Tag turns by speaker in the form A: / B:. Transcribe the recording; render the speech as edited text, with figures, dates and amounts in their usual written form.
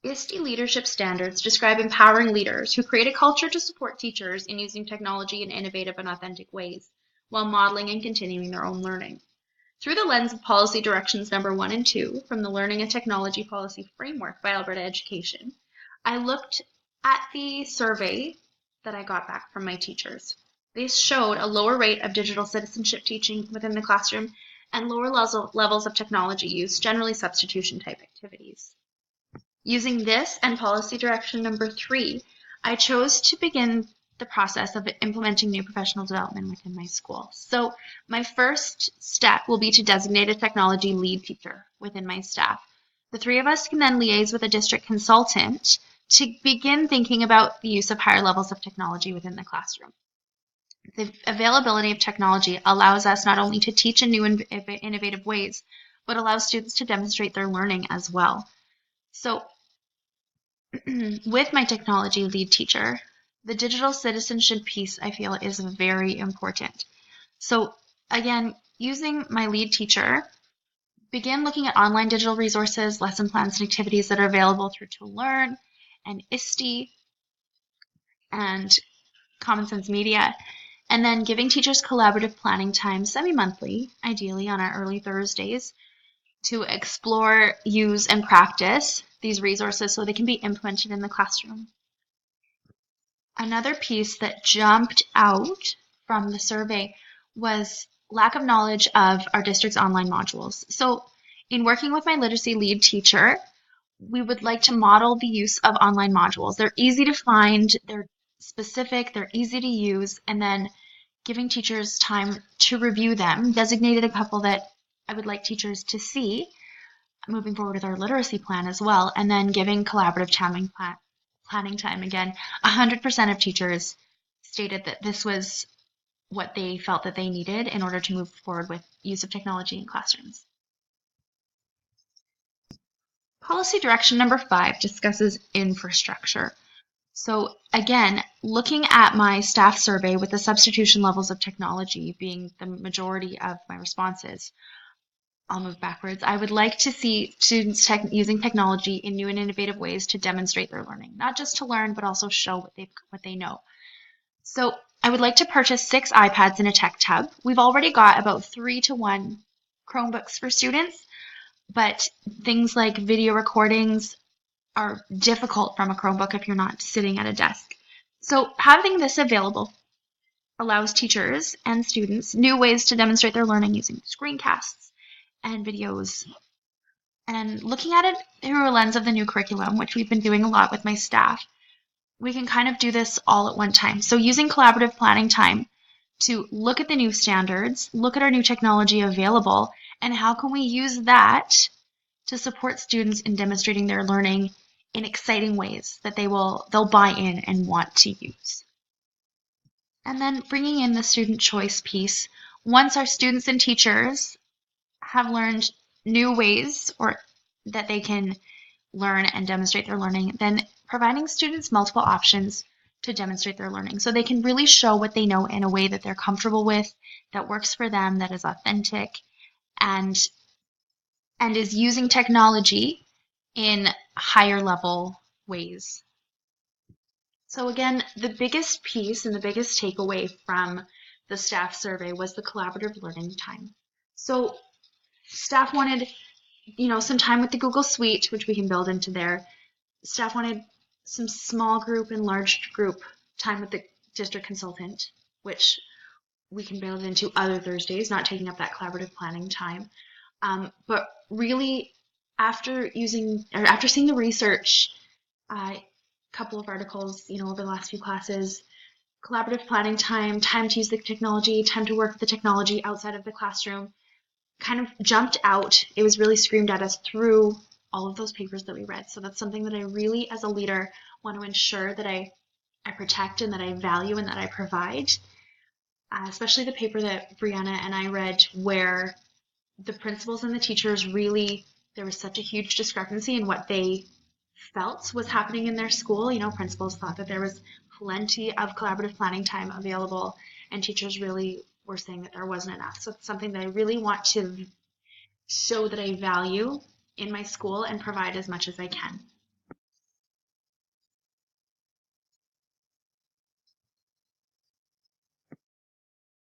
A: ISTE leadership standards describe empowering leaders who create a culture to support teachers in using technology in innovative and authentic ways, while modeling and continuing their own learning. Through the lens of policy directions number 1 and 2 from the Learning and Technology Policy Framework by Alberta Education, I looked at the survey that I got back from my teachers. These showed a lower rate of digital citizenship teaching within the classroom and lower levels of technology use, generally substitution type activities. Using this and policy direction number 3, I chose to begin the process of implementing new professional development within my school. So my first step will be to designate a technology lead teacher within my staff. The 3 of us can then liaise with a district consultant to begin thinking about the use of higher levels of technology within the classroom. The availability of technology allows us not only to teach in new and innovative ways, but allows students to demonstrate their learning as well. So with my technology lead teacher, the digital citizenship piece I feel is very important. So again, using my lead teacher, begin looking at online digital resources, lesson plans, and activities that are available through To Learn and ISTE and Common Sense Media, and then giving teachers collaborative planning time semi-monthly, ideally on our early Thursdays, to explore, use, and practice these resources so they can be implemented in the classroom. Another piece that jumped out from the survey was lack of knowledge of our district's online modules. So in working with my literacy lead teacher, we would like to model the use of online modules. They're easy to find, they're specific, they're easy to use, and then giving teachers time to review them, designated a couple that I would like teachers to see moving forward with our literacy plan as well, and then giving collaborative planning time. Again, 100% of teachers stated that this was what they felt that they needed in order to move forward with use of technology in classrooms. Policy direction number 5 discusses infrastructure. So again, looking at my staff survey with the substitution levels of technology being the majority of my responses, I'll move backwards. I would like to see students using technology in new and innovative ways to demonstrate their learning, not just to learn, but also show what they know. So I would like to purchase 6 iPads and a tech tub. We've already got about 3-to-1 Chromebooks for students, but things like video recordings are difficult from a Chromebook if you're not sitting at a desk. So having this available allows teachers and students new ways to demonstrate their learning using screencasts and videos. And looking at it through a lens of the new curriculum, which we've been doing a lot with my staff, we can kind of do this all at one time. So using collaborative planning time to look at the new standards, look at our new technology available, and how can we use that to support students in demonstrating their learning in exciting ways that they'll buy in and want to use. And then bringing in the student choice piece. Once our students and teachers have learned new ways or that they can learn and demonstrate their learning, then providing students multiple options to demonstrate their learning so they can really show what they know in a way that they're comfortable with, that works for them, that is authentic, and is using technology in higher level ways. So again, the biggest piece and the biggest takeaway from the staff survey was the collaborative learning time. So staff wanted, some time with the Google Suite, which we can build into there. Staff wanted some small group and large group time with the district consultant, which we can build into other Thursdays, not taking up that collaborative planning time. But really, after seeing the research, a couple of articles, over the last few classes, collaborative planning time to use the technology, time to work with the technology outside of the classroom, kind of jumped out. It was really screamed at us through all of those papers that we read. So that's something that I really, as a leader, want to ensure that I protect and that I value and that I provide. Especially the paper that Brianna and I read, where the principals and the teachers really, there was such a huge discrepancy in what they felt was happening in their school. Principals thought that there was plenty of collaborative planning time available, and teachers really were saying that there wasn't enough. So it's something that I really want to show that I value in my school and provide as much as I can.